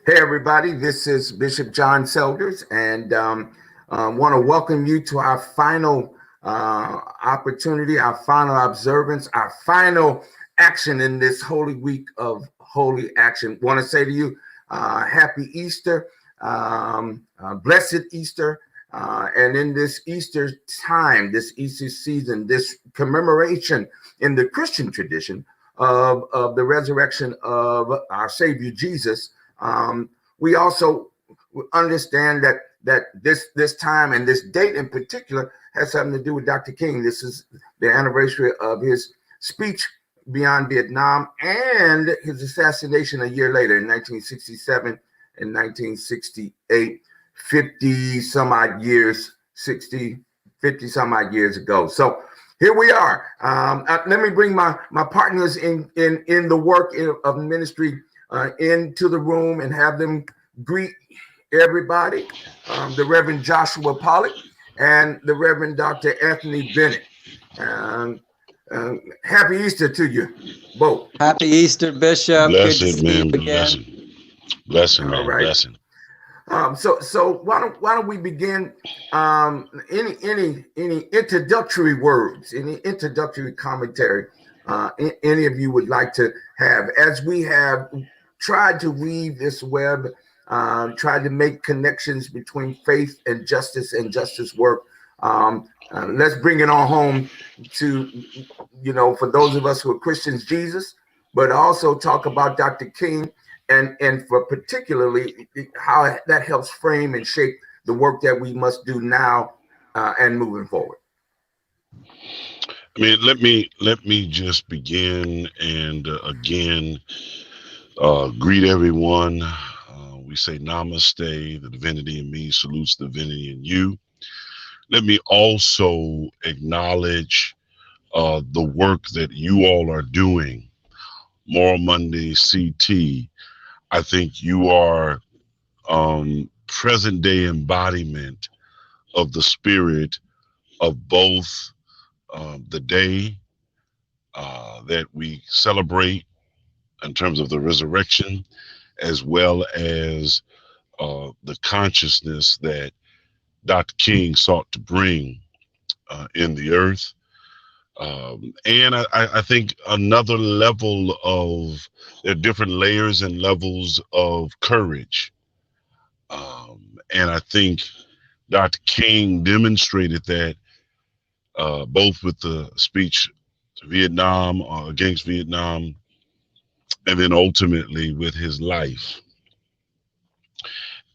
Hey, everybody, this is Bishop John Selders, and want to welcome you to our final opportunity, our final observance, our final action in this Holy Week of Holy Action. Want to say to you, Happy Easter, blessed Easter, and in this Easter time, this Easter season, this commemoration in the Christian tradition of the resurrection of our Savior Jesus. We also understand that this time and this date in particular has something to do with Dr. King. This is the anniversary of his speech beyond Vietnam and his assassination a year later in 1967 and 1968, 50 some odd years, 50 some odd years ago. So here we are. Let me bring my partners in the work of ministry into the room and have them greet everybody. The Reverend Joshua Pollock and the Reverend Dr. Anthony Bennett. Um, Happy Easter to you both. Happy Easter, Bishop. Good to Blessed, see you man. again. Blessing, All man. right. Blessing. So why don't we begin? Any introductory words, any introductory commentary, any of you would like to have, as we have tried to weave this web, tried to make connections between faith and justice work. Let's bring it on home to, for those of us who are Christians, Jesus, but also talk about Dr. King and for particularly how that helps frame and shape the work that we must do now and moving forward. I mean, let me just begin and again greet everyone. We say namaste. The divinity in me salutes the divinity in you. Let me also acknowledge the work that you all are doing. Moral Monday CT. I think you are present day embodiment of the spirit of both the day that we celebrate in terms of the resurrection, as well as the consciousness that Dr. King sought to bring in the earth. And I think another level of, there are different layers and levels of courage. And I think Dr. King demonstrated that both with the speech to Vietnam, against Vietnam, and then ultimately with his life.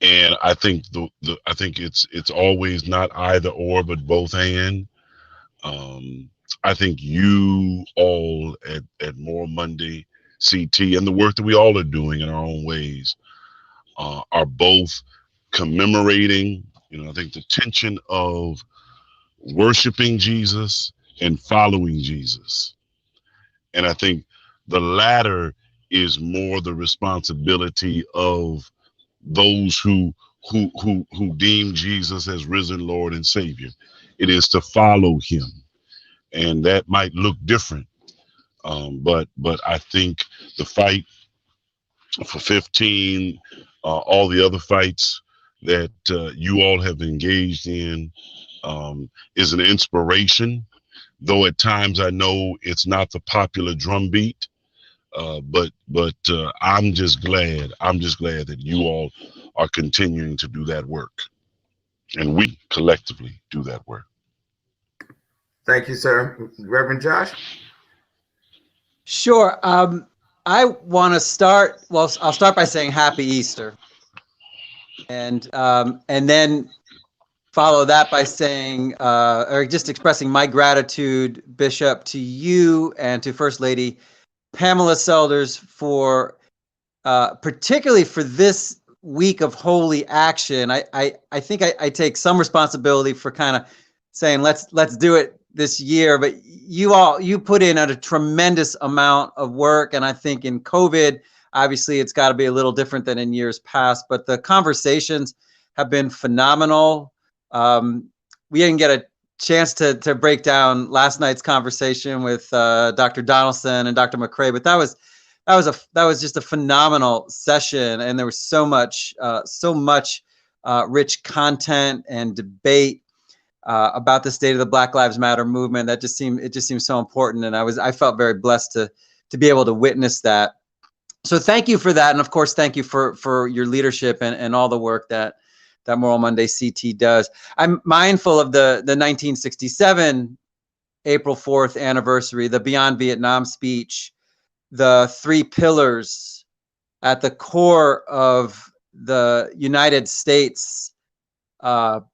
And I think I think it's always not either or, but both and. I think you all at Moral Monday CT and the work that we all are doing in our own ways are both commemorating, I think the tension of worshiping Jesus and following Jesus. And I think the latter is more the responsibility of those who deem Jesus as risen Lord and Savior. It is to follow him. And that might look different. But I think the fight for 15, all the other fights that you all have engaged in is an inspiration, though at times I know it's not the popular drumbeat. But I'm just glad that you all are continuing to do that work, and we collectively do that work. Thank you, sir. Reverend Josh? Sure. I want to start. Well, I'll start by saying Happy Easter, and then follow that by saying, or just expressing my gratitude, Bishop, to you and to First Lady Pamela Selders for particularly for this week of holy action. I think I take some responsibility for kind of saying let's do it this year, but you put in a tremendous amount of work, and I think in COVID, obviously it's got to be a little different than in years past, but the conversations have been phenomenal. We didn't get a chance to break down last night's conversation with Dr. Donaldson and Dr. McCrae, but that that was just a phenomenal session, and there was so much rich content and debate about the state of the Black Lives Matter movement. It just seemed so important, and I felt very blessed to be able to witness that. So thank you for that, and of course thank you for your leadership and all the work that Moral Monday CT does. I'm mindful of the 1967 April 4th anniversary, the Beyond Vietnam speech, the 3 pillars at the core of the United States the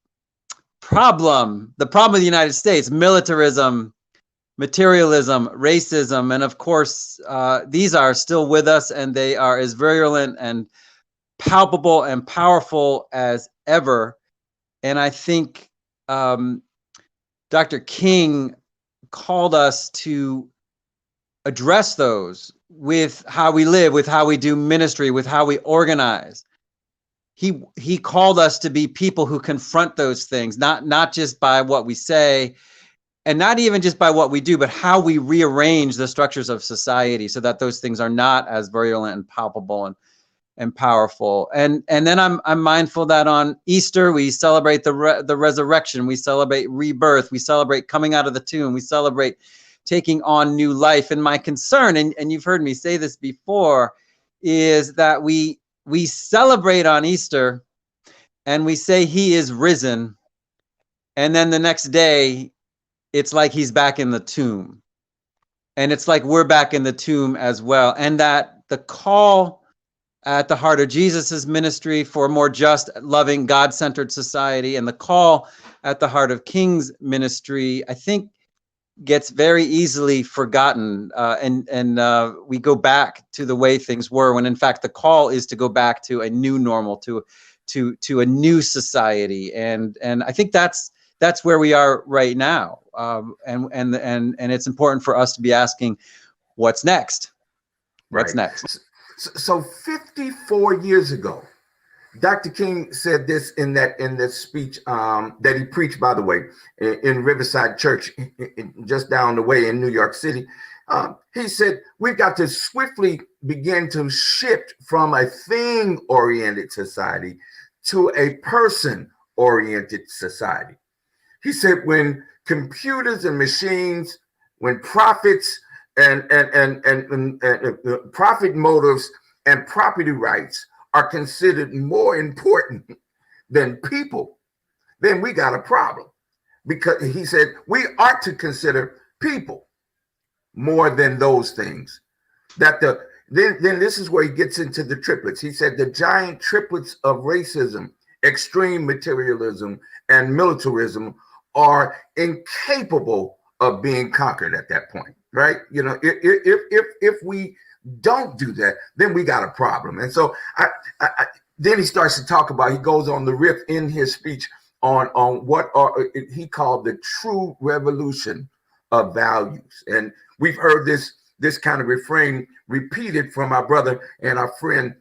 problem of the United States: militarism, materialism, racism, and of course, these are still with us, and they are as virulent and palpable and powerful as ever. And I think Dr. King called us to address those with how we live, with how we do ministry, with how we organize. He called us to be people who confront those things, not just by what we say, and not even just by what we do, but how we rearrange the structures of society so that those things are not as virulent and palpable and powerful. And then I'm mindful that on Easter we celebrate the resurrection, we celebrate rebirth, we celebrate coming out of the tomb, we celebrate taking on new life. And my concern, and you've heard me say this before, is that we celebrate on Easter and we say he is risen, and then the next day it's like he's back in the tomb, and it's like we're back in the tomb as well. And that the call at the heart of Jesus's ministry for a more just, loving, God-centered society, and the call at the heart of King's ministry, I think, gets very easily forgotten, and we go back to the way things were, when in fact the call is to go back to a new normal, to a new society, and I think that's where we are right now, and it's important for us to be asking, what's next? What's next? So 54 years ago, Dr. King said this in this speech that he preached, by the way, in Riverside Church, just down the way in New York City. He said, we've got to swiftly begin to shift from a thing-oriented society to a person-oriented society. He said, when computers and machines, when profits and profit motives and property rights are considered more important than people, then we got a problem. Because he said we ought to consider people more than those things. Then this is where he gets into the triplets. He said the giant triplets of racism, extreme materialism, and militarism are incapable of being conquered at that point, right? You know, if we don't do that, then we got a problem. And so then he starts to talk about, he goes on the riff in his speech on what he called the true revolution of values. And we've heard this kind of refrain repeated from our brother and our friend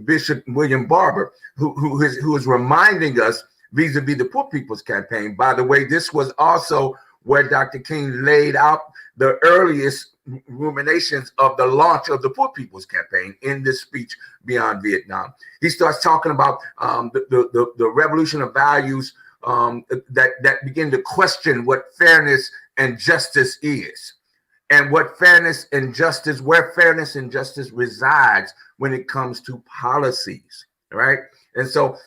Bishop William Barber, who is reminding us vis-a-vis the Poor People's Campaign. By the way, this was also where Dr. King laid out the earliest ruminations of the launch of the Poor People's Campaign in this speech, Beyond Vietnam. He starts talking about the revolution of values that begin to question what fairness and justice is, and what fairness and justice, where fairness and justice resides when it comes to policies, right? And so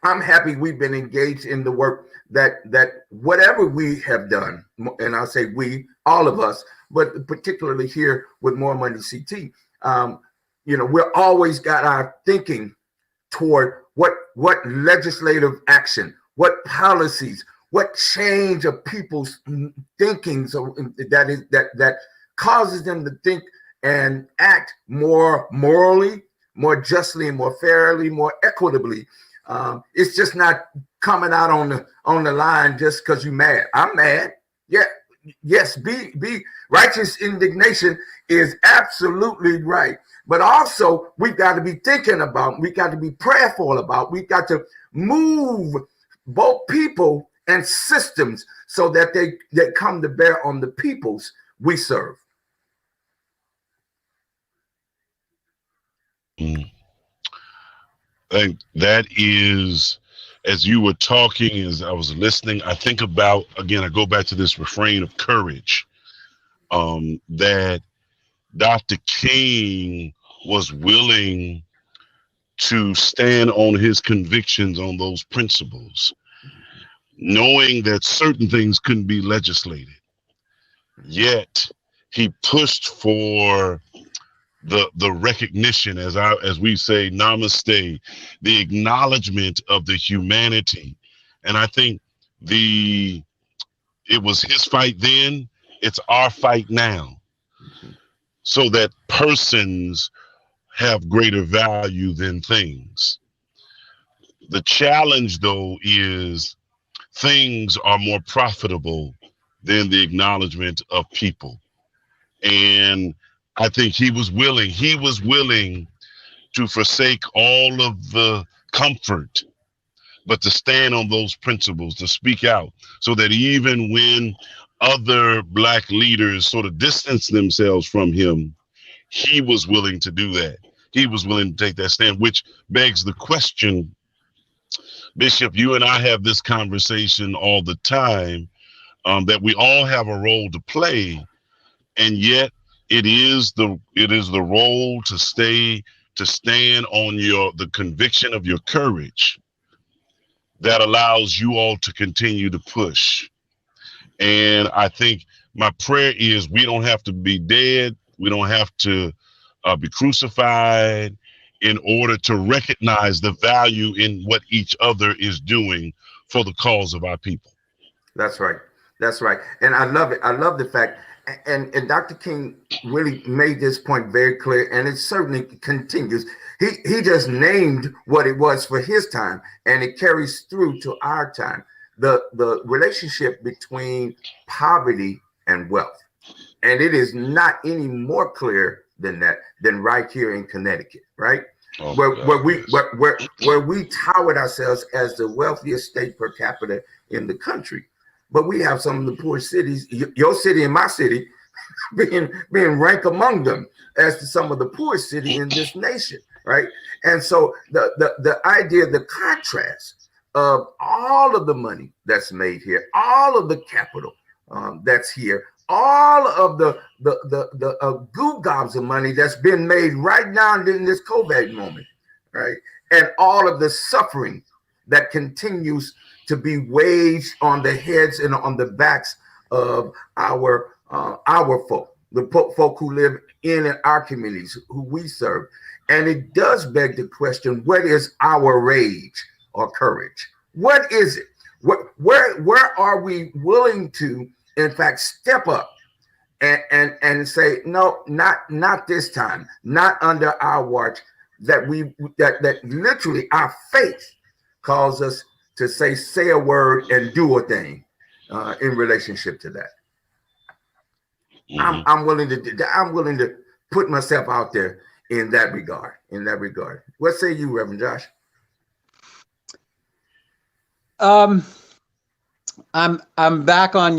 I'm happy we've been engaged in the work that whatever we have done, and I'll say we, all of us, but particularly here with More Money CT, we're always got our thinking toward what legislative action, what policies, what change of people's thinking, so that causes them to think and act more morally, more justly, and more fairly, more equitably. It's just not coming out on the line just because you're mad. I'm mad. Yeah. Yes, be righteous indignation is absolutely right. But also we've got to be thinking about, we got to be prayerful about, we've got to move both people and systems so that they come to bear on the peoples we serve. Mm. I think that is, as you were talking, as I was listening, I think about, again, I go back to this refrain of courage, that Dr. King was willing to stand on his convictions on those principles, knowing that certain things couldn't be legislated. Yet he pushed for the recognition, as we say, namaste, the acknowledgement of the humanity. And I think it was his fight then, it's our fight now, so that persons have greater value than things. The challenge, though, is things are more profitable than the acknowledgement of people. And I think he was willing to forsake all of the comfort, but to stand on those principles, to speak out, so that even when other Black leaders sort of distanced themselves from him, he was willing to do that. He was willing to take that stand, which begs the question, Bishop, you and I have this conversation all the time, that we all have a role to play, and yet it is the role to stand on the conviction of your courage that allows you all to continue to push. And I think my prayer is we don't have to be dead. We don't have to be crucified in order to recognize the value in what each other is doing for the cause of our people. That's right. That's right. And I love it. I love the fact, and Dr. King really made this point very clear, and it certainly continues. He just named what it was for his time, and it carries through to our time. The relationship between poverty and wealth. And it is not any more clear than that, than right here in Connecticut, right? Oh, where we touted ourselves as the wealthiest state per capita in the country. But we have some of the poor cities, your city and my city, being ranked among them as to some of the poorest city in this nation, right? And so the idea, the contrast of all of the money that's made here, all of the capital that's here, all of the goo gobs of money that's been made right now in this COVID moment, right? And all of the suffering that continues to be waged on the heads and on the backs of our folk, the folk who live in our communities, who we serve. And it does beg the question, what is our rage or courage? What is it? Where are we willing to, in fact, step up and say, no, not this time, not under our watch, that literally our faith calls us to say a word and do a thing in relationship to that. Mm-hmm. I'm willing to put myself out there in that regard. What say you, Reverend Josh? I'm back on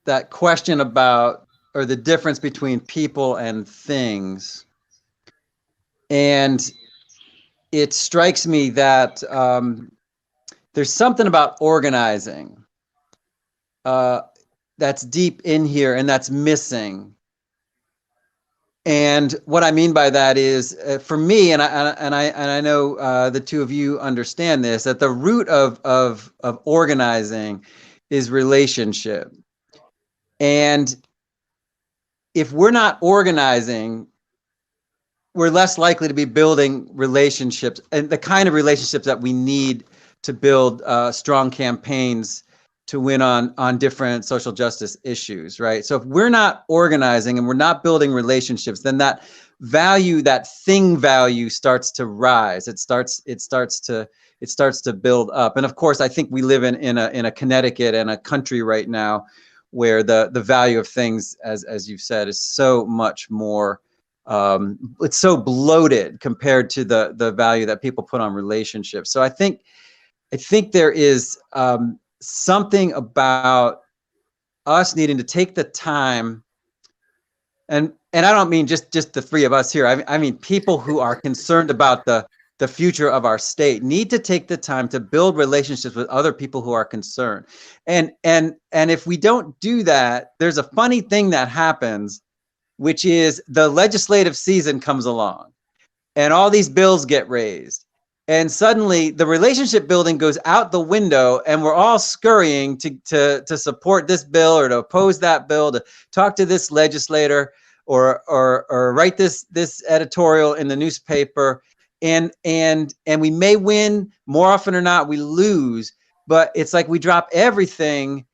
that question about, or the difference between people and things. And it strikes me that there's something about organizing that's deep in here and that's missing. And what I mean by that is, for me, and I know the two of you understand this, that the root of organizing is relationship. And if we're not organizing, we're less likely to be building relationships, and the kind of relationships that we need to build strong campaigns to win on different social justice issues, right? So if we're not organizing and we're not building relationships, then that value, that thing value, starts to rise. It starts to build up. And of course, I think we live in a Connecticut and a country right now where the value of things, as you've said, is so much more. It's so bloated compared to the value that people put on relationships. So I think there is something about us needing to take the time, and and I don't mean just the three of us here. I mean people who are concerned about the future of our state need to take the time to build relationships with other people who are concerned. And if we don't do that, there's a funny thing that happens, which is the legislative season comes along and all these bills get raised. And suddenly the relationship building goes out the window and we're all scurrying to support this bill or to oppose that bill, to talk to this legislator or write this editorial in the newspaper. And we may win. More often or not, we lose. But it's like we drop everything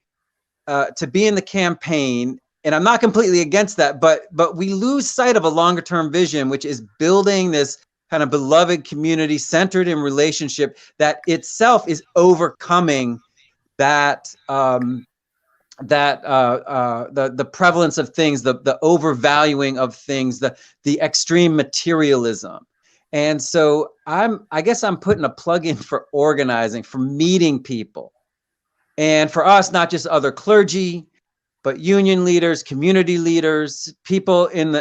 to be in the campaign. And I'm not completely against that, but we lose sight of a longer term vision, which is building this kind of beloved community centered in relationship that itself is overcoming that the prevalence of things, the overvaluing of things, the extreme materialism. And so I guess I'm putting a plug in for organizing, for meeting people. And for us, not just other clergy, but union leaders, community leaders, people in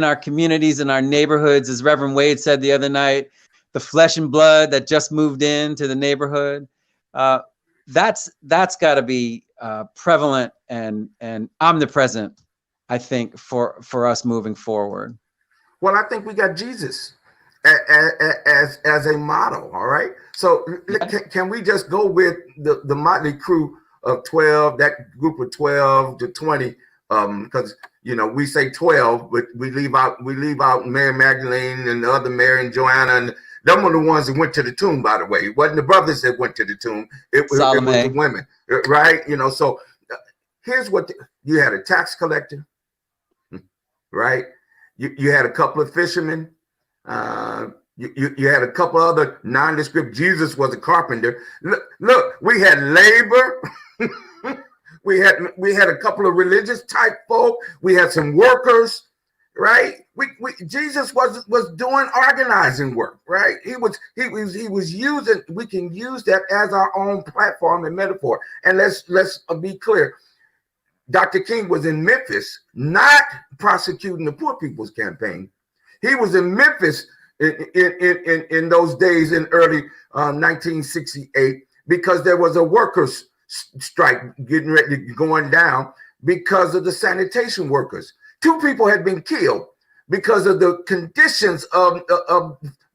our communities, in our neighborhoods, as Reverend Wade said the other night, the flesh and blood that just moved into the neighborhood. That's got to be prevalent and omnipresent, I think, for us moving forward. Well, I think we got Jesus as a model. All right. So can we just go with the motley crew of 12, that group of 12 to 20? Because we say 12, but we leave out Mary Magdalene and the other Mary and Joanna, and them were the ones that went to the tomb. By the way, it wasn't the brothers that went to the tomb. It was the women, right? So here's what you had: a tax collector, right? You had a couple of fishermen. You had a couple other nondescript. Jesus was a carpenter. Look, we had labor. we had a couple of religious type folk. We had some workers, right? Jesus was doing organizing work, right? He was using. We can use that as our own platform and metaphor. And let's be clear. Dr. King was in Memphis, not prosecuting the Poor People's Campaign. He was in Memphis in those days in early 1968 because there was a workers' strike going down because of the sanitation workers. 2 people had been killed because of the conditions of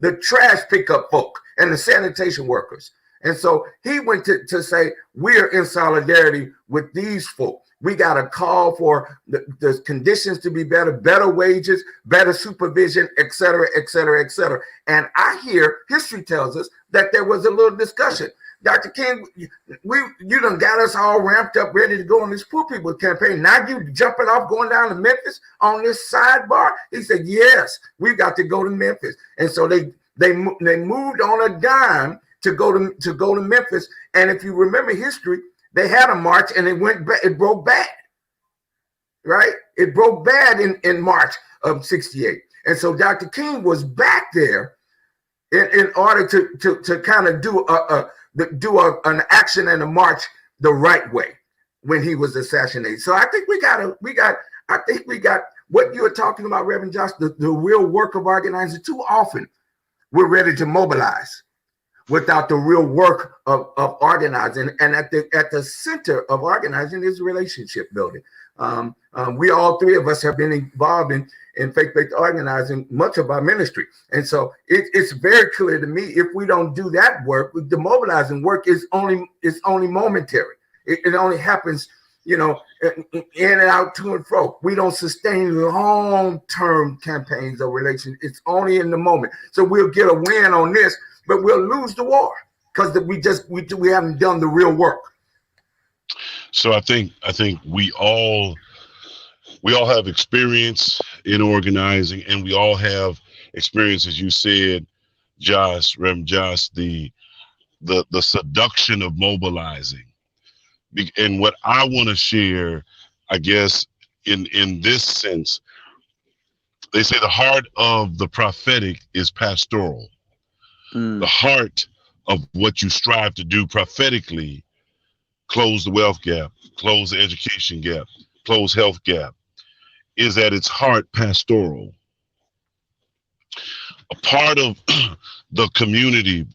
the trash pickup folk and the sanitation workers. And so he went to say, we're in solidarity with these folk. We got to call for the conditions to be better wages, better supervision, et cetera, et cetera, et cetera. And I hear history tells us that there was a little discussion. Dr. King, you done got us all ramped up, ready to go on this Poor People's Campaign. Now you jumping off, going down to Memphis on this sidebar? He said, yes, we've got to go to Memphis. And so they moved on a dime to go to Memphis. And if you remember history, they had a march and it broke bad, right? It broke bad in March of 68. And so Dr. King was back there in order to kind of do an action and a march the right way when he was assassinated. So I think we got what you were talking about, Reverend Josh, the real work of organizing. Too often we're ready to mobilize without the real work of organizing. And at the center of organizing is relationship building. We all 3 of us have been involved in faith-based organizing much of our ministry. And so it's very clear to me, if we don't do that work, the mobilizing work is only momentary. It only happens, in and out, to and fro. We don't sustain long-term campaigns or relations. It's only in the moment. So we'll get a win on this, but we'll lose the war because we haven't done the real work. So I think we all have experience in organizing, and we all have experience, as you said, Josh, Reverend Josh, the seduction of mobilizing. And what I want to share, I guess, in this sense, they say the heart of the prophetic is pastoral. The heart of what you strive to do prophetically: close the wealth gap, close the education gap, close health gap, is at its heart pastoral. A part of the community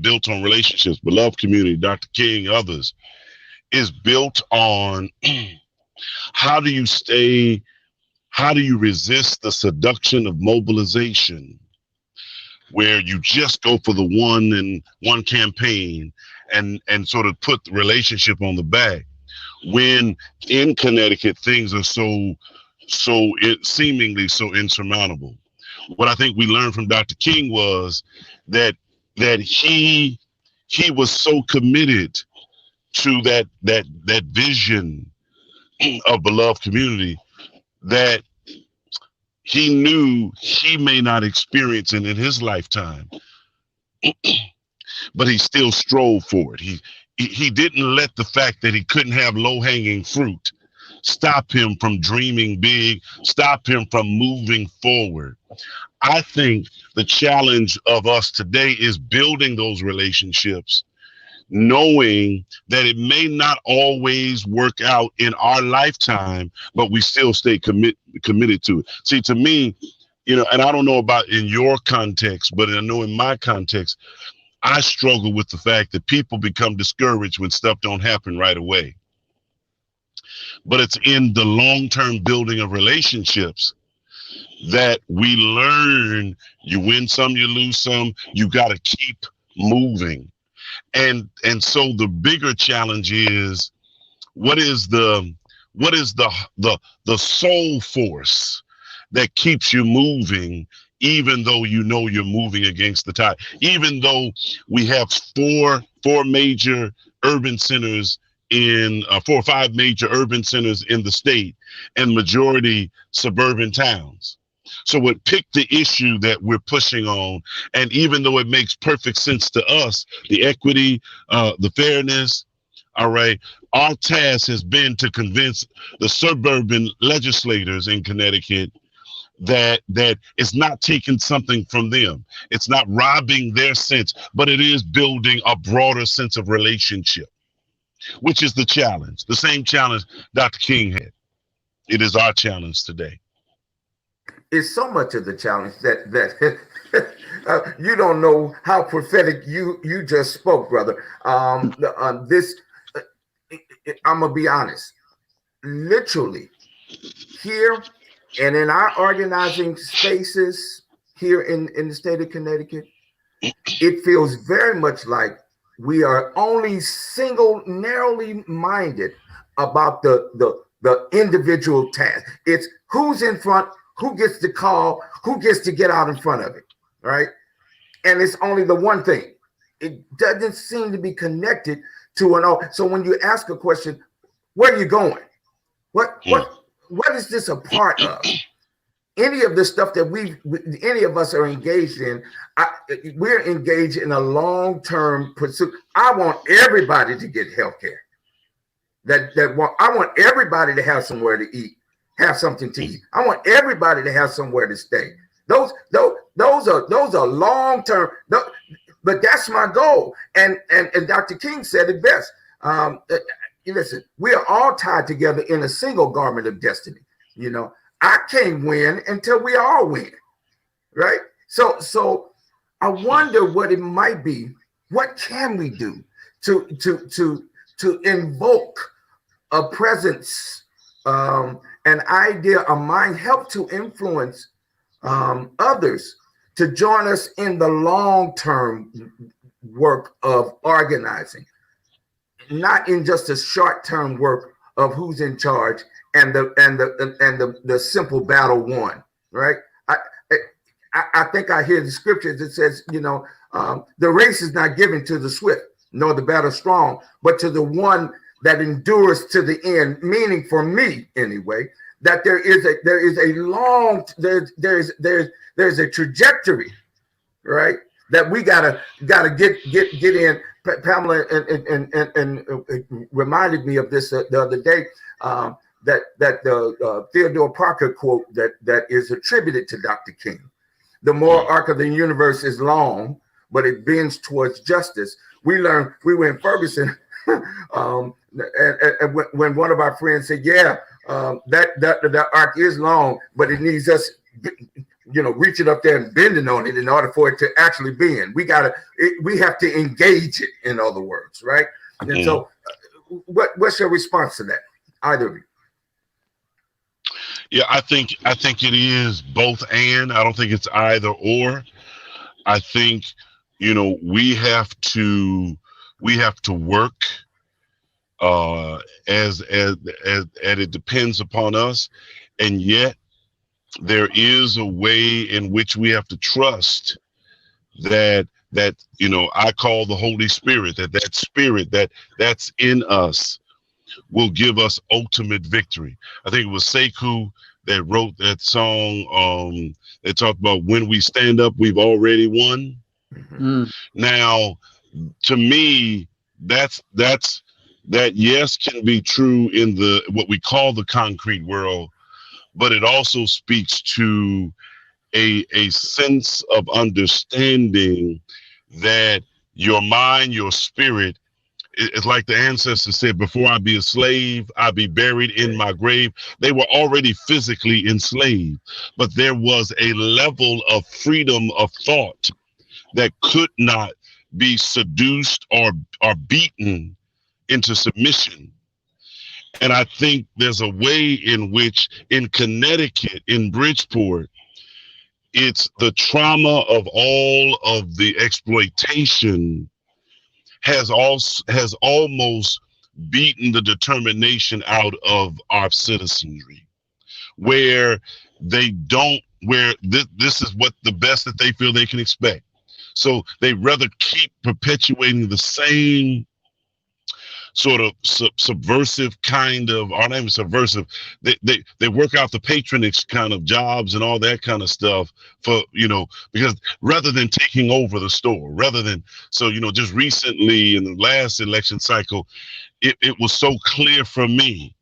built on relationships, beloved community, Dr. King, others, is built on how do you resist the seduction of mobilization, where you just go for the one campaign and sort of put the relationship on the back, when in Connecticut things are seemingly so insurmountable. What I think we learned from Dr. King was that he was so committed to that vision of beloved community that he knew he may not experience it in his lifetime, but he still strove for it. He didn't let the fact that he couldn't have low-hanging fruit stop him from dreaming big, stop him from moving forward. I think the challenge of us today is building those relationships, knowing that it may not always work out in our lifetime, but we still stay committed to it. See, to me, and I don't know about in your context, but I know in my context, I struggle with the fact that people become discouraged when stuff don't happen right away. But it's in the long-term building of relationships that we learn, you win some, you lose some, you got to keep moving. And so the bigger challenge is, what is the soul force that keeps you moving, even though you know you're moving against the tide, even though we have four major urban centers in 4 or 5 major urban centers in the state and majority suburban towns. So what pick the issue that we're pushing on, and even though it makes perfect sense to us, the equity, the fairness, all right, our task has been to convince the suburban legislators in Connecticut that it's not taking something from them. It's not robbing their sense, but it is building a broader sense of relationship, which is the challenge, the same challenge Dr. King had. It is our challenge today. It's so much of the challenge that you don't know how prophetic you just spoke, brother. I'm gonna be honest. Literally, here and in our organizing spaces here in the state of Connecticut, it feels very much like we are only narrowly minded about the individual task. It's who's in front, who gets the call, who gets to get out in front of it, right? And it's only the one thing. It doesn't seem to be connected to an all. So when you ask a question, where are you going? What is this a part of? Any of the stuff that any of us are engaged in, we're engaged in a long-term pursuit. I want everybody to get health care. I want everybody to have somewhere to eat, have something to eat. I want everybody to have somewhere to stay. Those are long-term, but that's my goal. And Dr. King said it best. Listen, we are all tied together in a single garment of destiny. I can't win until we all win, right? So I wonder what it might be. What can we do to invoke a presence, an idea, a mind, help to influence others to join us in the long-term work of organizing, not in just a short-term work of who's in charge and the simple battle won, right? I think I hear the scriptures that says, the race is not given to the swift, nor the battle strong, but to the one that endures to the end. Meaning, for me anyway, that there's a trajectory, right? That we gotta get in. Pamela and reminded me of this the other day. That the Theodore Parker quote that is attributed to Dr. King. The moral arc of the universe is long, but it bends towards justice. We were in Ferguson, and when one of our friends said, that arc is long, but it needs us, reaching up there and bending on it in order for it to actually bend. We have to engage it, in other words, right? And so, what's your response to that? Either of you? Yeah, I think it is both and. I don't think it's either or. I think, we have to work as it depends upon us, and yet there is a way in which we have to trust that I call the Holy Spirit, that spirit that's in us will give us ultimate victory. I think it was Sekou that wrote that song that talked about when we stand up, we've already won. Now, to me, that yes can be true in the what we call the concrete world, but it also speaks to a sense of understanding that your mind, your spirit, it's like the ancestors said, before I be a slave, I be buried in my grave. They were already physically enslaved, but there was a level of freedom of thought that could not be seduced or beaten into submission. And I think there's a way in which in Connecticut, in Bridgeport, it's the trauma of all of the exploitation has almost beaten the determination out of our citizenry, where this is what the best that they feel they can expect. So they rather keep perpetuating the same sort of subversive kind of, or not even subversive, they work out the patronage kind of jobs and all that kind of stuff for, because rather than taking over the store, just recently in the last election cycle, it was so clear for me,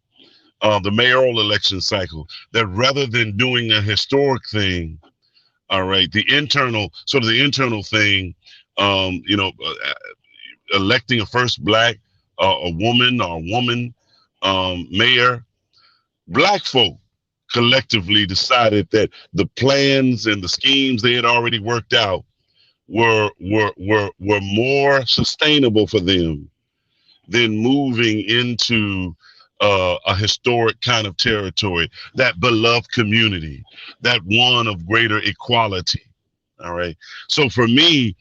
the mayoral election cycle, that rather than doing a historic thing, all right, the internal thing, electing a first black a woman mayor, black folk collectively decided that the plans and the schemes they had already worked out were more sustainable for them than moving into a historic kind of territory, that beloved community, that one of greater equality. All right. So for me,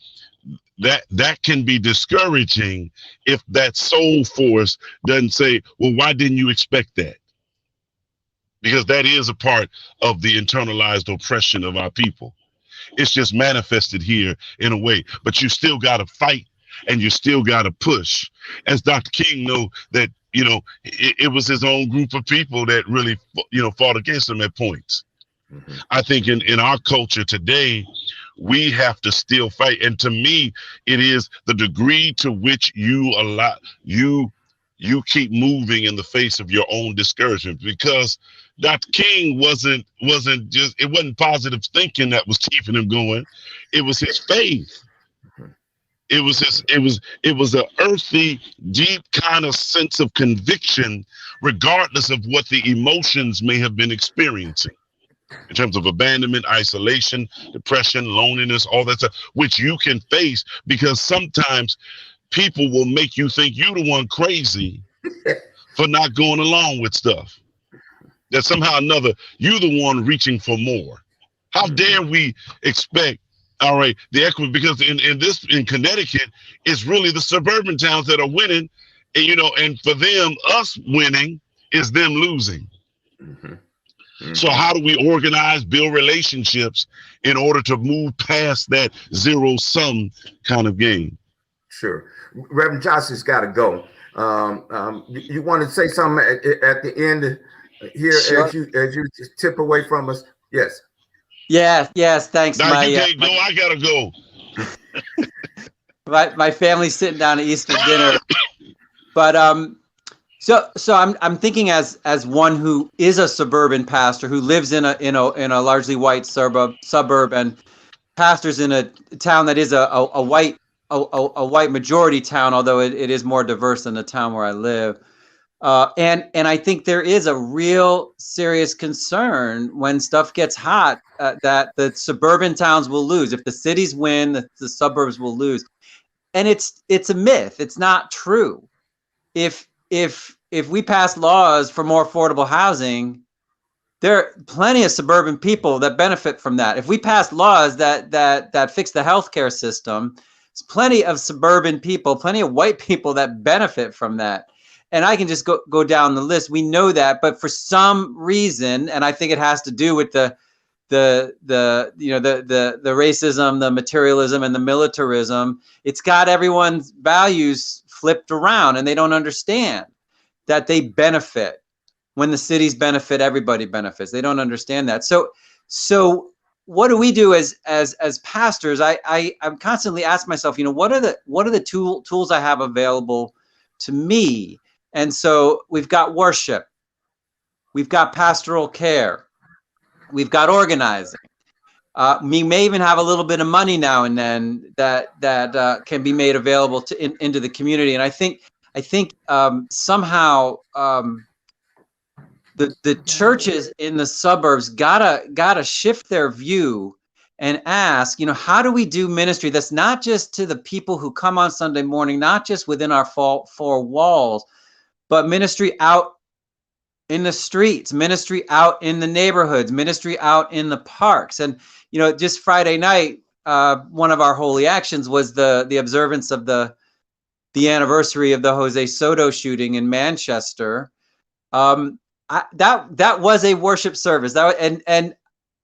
that can be discouraging if that soul force doesn't say, well, why didn't you expect that? Because that is a part of the internalized oppression of our people. It's just manifested here in a way, but you still got to fight and you still got to push. As Dr. King know that, it was his own group of people that really, fought against him at points. I think in our culture today, we have to still fight. And to me, it is the degree to which you keep moving in the face of your own discouragement. Because Dr. King wasn't positive thinking that was keeping him going. It was his faith. It was an earthy, deep kind of sense of conviction, regardless of what the emotions may have been experiencing. In terms of abandonment, isolation, depression, loneliness, all that stuff, which you can face, because sometimes people will make you think you're the one crazy for not going along with stuff. That somehow or another, you're the one reaching for more. How dare we expect, all right, the equity, because in Connecticut, it's really the suburban towns that are winning, and for them, us winning is them losing. So how do we organize, build relationships in order to move past that zero-sum kind of game? Sure. Reverend Johnson's got to go. You want to say something at the end here, sure, as you tip away from us? Yes. Yes. Thanks. Now you can't go. I gotta go. My family's sitting down to Easter dinner, but So I'm thinking as one who is a suburban pastor who lives in a largely white suburb and pastors in a town that is a white majority town, although it is more diverse than the town where I live. And I think there is a real serious concern when stuff gets hot that the suburban towns will lose. If the cities win, the suburbs will lose. And it's a myth. It's not true. If we pass laws for more affordable housing, there are plenty of suburban people that benefit from that. If we pass laws that fix the healthcare system, there's plenty of suburban people, plenty of white people that benefit from that. And I can just go down the list. We know that, but for some reason, and I think it has to do with the racism, the materialism, and the militarism, it's got everyone's values flipped around, and they don't understand that they benefit. When the cities benefit, everybody benefits. They don't understand that. So what do we do as pastors? I'm constantly asking myself, what are the tools I have available to me? And so we've got worship, we've got pastoral care, we've got organizing. We may even have a little bit of money now and then that can be made available into the community. And I think somehow the churches in the suburbs gotta shift their view and ask, how do we do ministry that's not just to the people who come on Sunday morning, not just within our four walls, but ministry out in the streets, ministry out in the neighborhoods, ministry out in the parks. And, just Friday night, one of our holy actions was the observance of the anniversary of the Jose Soto shooting in Manchester. That was a worship service. And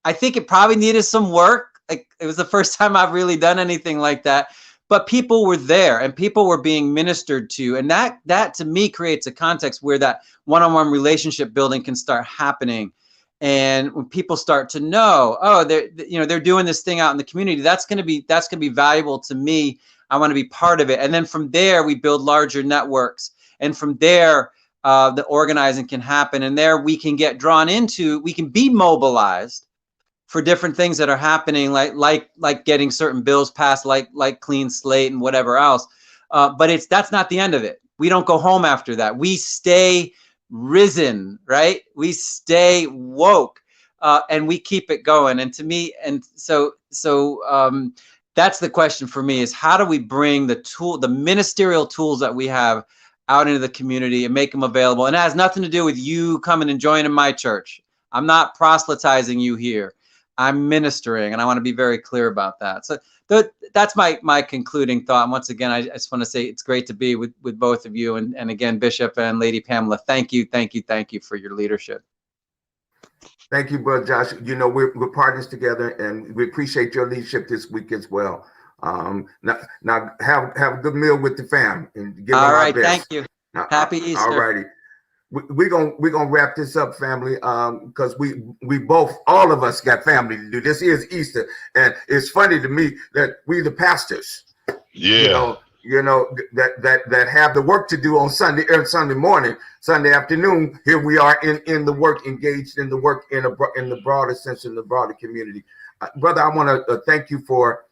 I think it probably needed some work. Like, it was the first time I've really done anything like that. But people were there and people were being ministered to. And that to me creates a context where that one-on-one relationship building can start happening. And when people start to know, they're doing this thing out in the community, that's going to be valuable to me. I want to be part of it. And then from there, we build larger networks. And from there, the organizing can happen. And there we can get drawn into, we can be mobilized for different things that are happening, like getting certain bills passed, like clean slate and whatever else. But that's not the end of it. We don't go home after that. We stay risen, right? We stay woke, and we keep it going. And to me, so that's the question for me, is how do we bring the ministerial tools that we have out into the community and make them available? And it has nothing to do with you coming and joining my church. I'm not proselytizing you here. I'm ministering, and I want to be very clear about that. So that's my concluding thought. And once again, I just want to say it's great to be with both of you. And again, Bishop and Lady Pamela, thank you for your leadership. Thank you, Brother Josh. We're partners together, and we appreciate your leadership this week as well. Now have a good meal with the fam and give them our best. Thank you. Happy Easter. All righty. We're gonna wrap this up, family, because we both, all of us, got family to do. This is Easter, and it's funny to me that we the pastors, that have the work to do on Sunday morning, Sunday afternoon. Here we are in the work, engaged in the work in the broader sense, in the broader community. Brother, I want to thank you for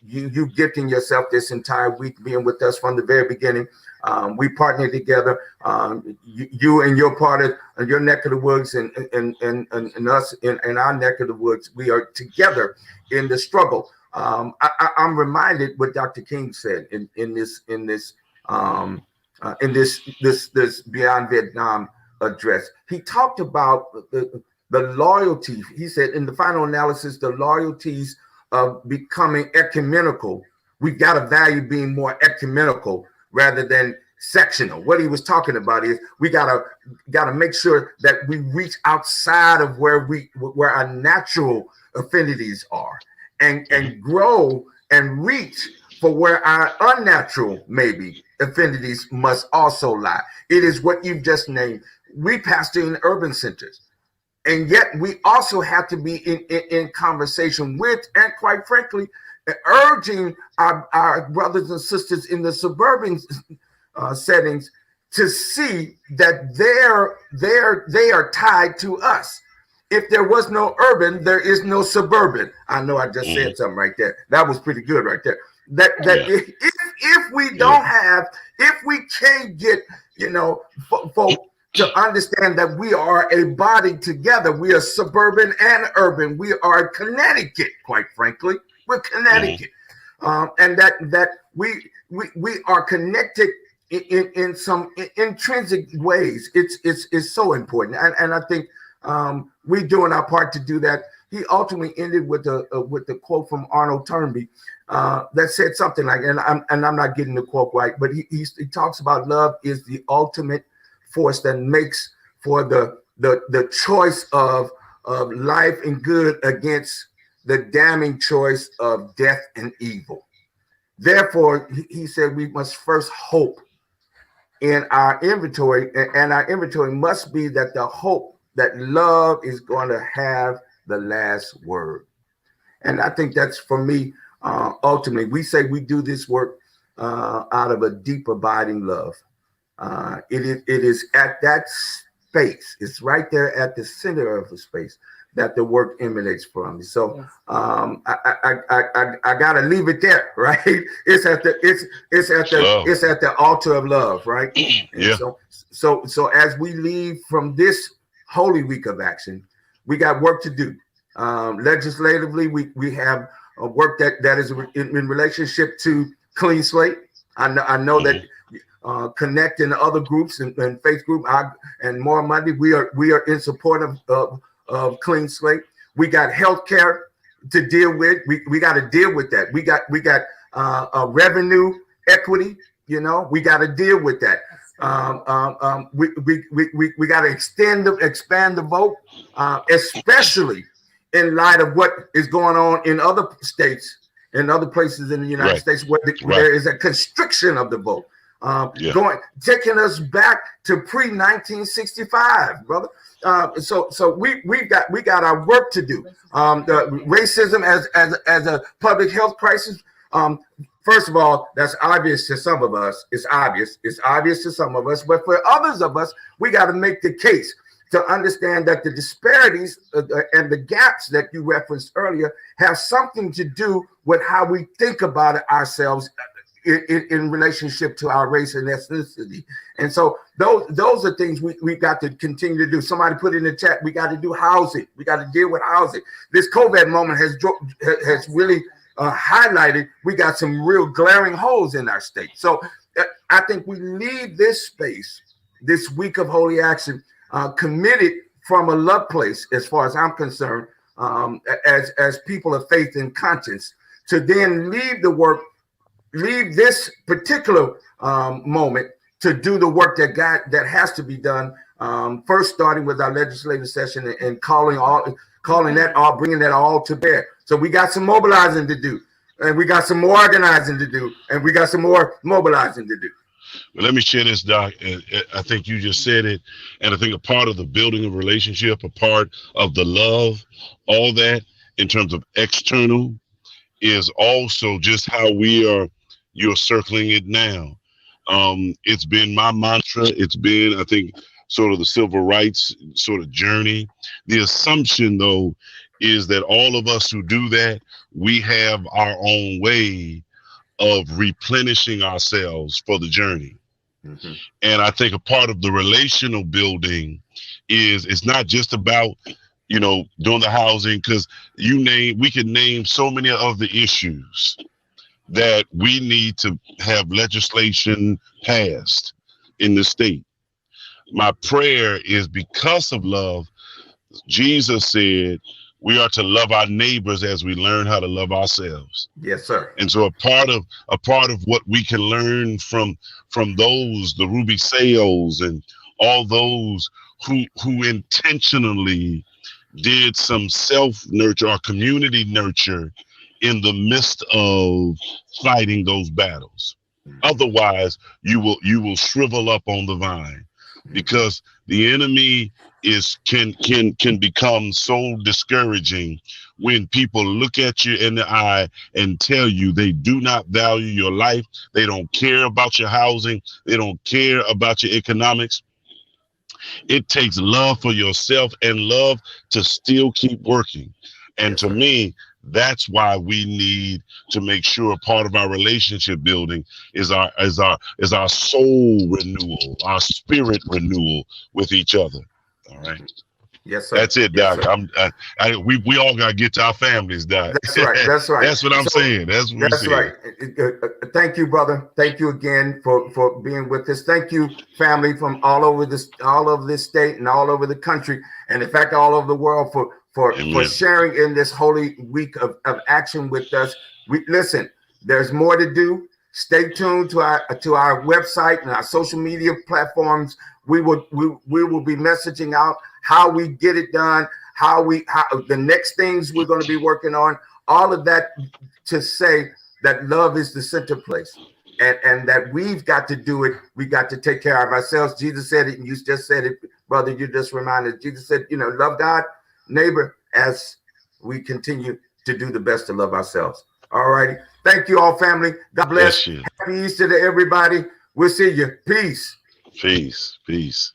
you gifting yourself this entire week, being with us from the very beginning. We partnered together, you and your part of your neck of the woods, and us in our neck of the woods. We are together in the struggle. I'm reminded what Dr. King said in this Beyond Vietnam address. He talked about the loyalty. He said in the final analysis, the loyalties of becoming ecumenical. We've got to value being more ecumenical rather than sectional. What he was talking about is we gotta make sure that we reach outside of where our natural affinities are, and grow and reach for where our unnatural maybe affinities must also lie. It is what you've just named. We pastor in urban centers, and yet we also have to be in conversation with, and quite frankly, urging our brothers and sisters in the suburban settings to see that they are tied to us. If there was no urban, there is no suburban. I know I just said something right there. That was pretty good right there. If we don't have, if we can't get you know, for to understand that we are a body together. We are suburban and urban. We are Connecticut, quite frankly. We're Connecticut, and that we are connected in some intrinsic ways. It's so important, and I think we're doing our part to do that. He ultimately ended with the quote from Arnold Toynbee that said something like, and I'm not getting the quote right, but he talks about love is the ultimate force that makes for the choice of life and good against the damning choice of death and evil. Therefore, he said we must first hope in our inventory, and our inventory must be that the hope that love is going to have the last word. And I think that's, for me, ultimately, we say we do this work out of a deep abiding love. It is at that space, it's right there at the center of the space that the work emanates from. So I gotta leave it there, right? It's at the altar of love, right? Yeah. So as we leave from this Holy Week of Action, we got work to do. Legislatively, we have a work that is in relationship to Clean Slate. I know that Connect and other groups and faith group and More Monday, we are in support of Clean Slate. We got healthcare to deal with. We got to deal with that. We got revenue equity. You know, we got to deal with that. We got to expand the vote, especially in light of what is going on in other states and other places in the United States where there is a constriction of the vote. Taking us back to pre-1965, brother. So we got our work to do. The racism as a public health crisis. First of all, that's obvious to some of us. It's obvious to some of us, but for others of us, we got to make the case to understand that the disparities and the gaps that you referenced earlier have something to do with how we think about it ourselves in relationship to our race and ethnicity. And so those are things we got to continue to do. Somebody put in the chat, we got to do housing. We got to deal with housing. This COVID moment has really highlighted we got some real glaring holes in our state. So I think we leave this space, this week of Holy Action, committed from a love place, as far as I'm concerned, as people of faith and conscience, to then leave this particular moment to do the work that has to be done. First, starting with our legislative session and bringing that all to bear. So we got some mobilizing to do, and we got some more organizing to do, and we got some more mobilizing to do. Well, let me share this, Doc. I think you just said it, and I think a part of the building of relationship, a part of the love, all that in terms of external, is also just how you're circling it now. It's been my mantra. It's been, I think, sort of the civil rights sort of journey. The assumption, though, is that all of us who do that, we have our own way of replenishing ourselves for the journey. Mm-hmm. And I think a part of the relational building is it's not just about, doing the housing, because we can name so many of the issues that we need to have legislation passed in the state. My prayer is, because of love, Jesus said we are to love our neighbors as we learn how to love ourselves. Yes, sir. And so a part of what we can learn from those, the Ruby Sayles and all those who intentionally did some self-nurture or community nurture in the midst of fighting those battles. Otherwise, you will shrivel up on the vine, because the enemy can become so discouraging when people look at you in the eye and tell you they do not value your life. They don't care about your housing. They don't care about your economics. It takes love for yourself and love to still keep working. And Yes, to sir. me, that's why we need to make sure part of our relationship building is our soul renewal, our spirit renewal with each other. All right. Yes, sir. That's it, Yes, Doc. sir. We all gotta get to our families, Doc. That's right. That's right. That's what I'm So saying. That's what we're that's saying. right. Thank you, brother. Thank you again for being with us. Thank you, family from all over this state and all over the country, and in fact, all over the world for Amen. sharing in this holy week of action with us. We listen. There's more to do. Stay tuned to our website and our social media platforms. We will be messaging out how we get it done, how the next things we're going to be working on. All of that to say that love is the center place, and that we've got to do it. We got to take care of ourselves. Jesus said it, and you just said it, brother. You just reminded. Jesus said, love God, neighbor, as we continue to do the best to love ourselves. All righty. Thank you all, family. God bless. Bless you. Happy Easter to everybody. We'll see you. Peace. Peace. Peace.